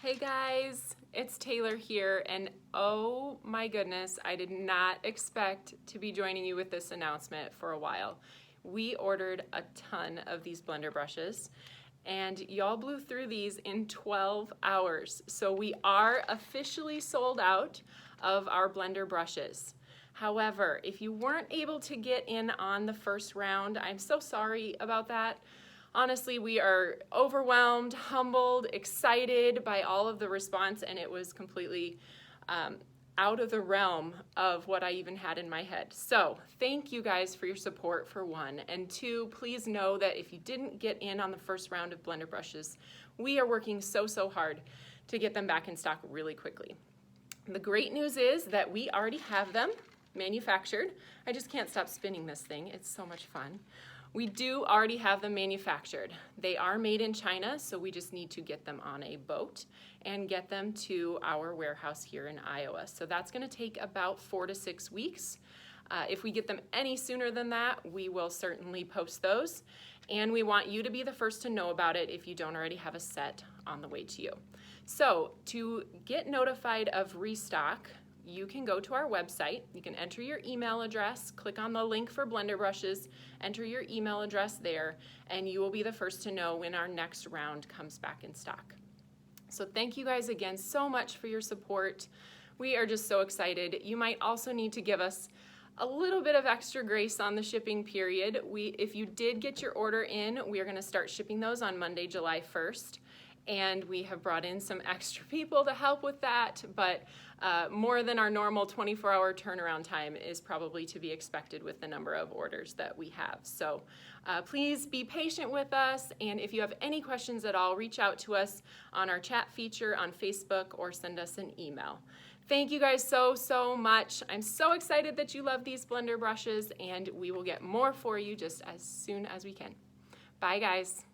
Hey guys, it's Taylor here, and oh my goodness, I did not expect to be joining you with this announcement for a while. We ordered a ton of these blender brushes, and y'all blew through these in 12 hours. So we are officially sold out of our blender brushes. However, if you weren't able to get in on the first round, I'm so sorry about that. Honestly, we are overwhelmed, humbled, excited by all of the response, and it was completely out of the realm of what I even had in my head. So thank you guys for your support, for one, and two, please know that if you didn't get in on the first round of blender brushes, we are working so hard to get them back in stock really quickly. The great news is that we already have them manufactured. I just can't stop spinning this thing. It's so much fun. We do already have them manufactured. They are made in China, so we just need to get them on a boat and get them to our warehouse here in Iowa. So that's going to take about 4 to 6 weeks. If we get them any sooner than that, we will certainly post those. And we want you to be the first to know about it if you don't already have a set on the way to you. So to get notified of Restock, you can go to our website, you can enter your email address, click on the link for blender brushes, enter your email address there, and you will be the first to know when our next round comes back in stock. So thank you guys again so much for your support. We are just so excited. You might also need to give us a little bit of extra grace on the shipping period. If you did get your order in, we are going to start shipping those on Monday, July 1st. And we have brought in some extra people to help with that, but more than our normal 24-hour turnaround time is probably to be expected with the number of orders that we have. So please be patient with us, and if you have any questions at all, reach out to us on our chat feature on Facebook or send us an email. Thank you guys so much. I'm so excited that you love these blender brushes, and we will get more for you just as soon as we can. Bye guys.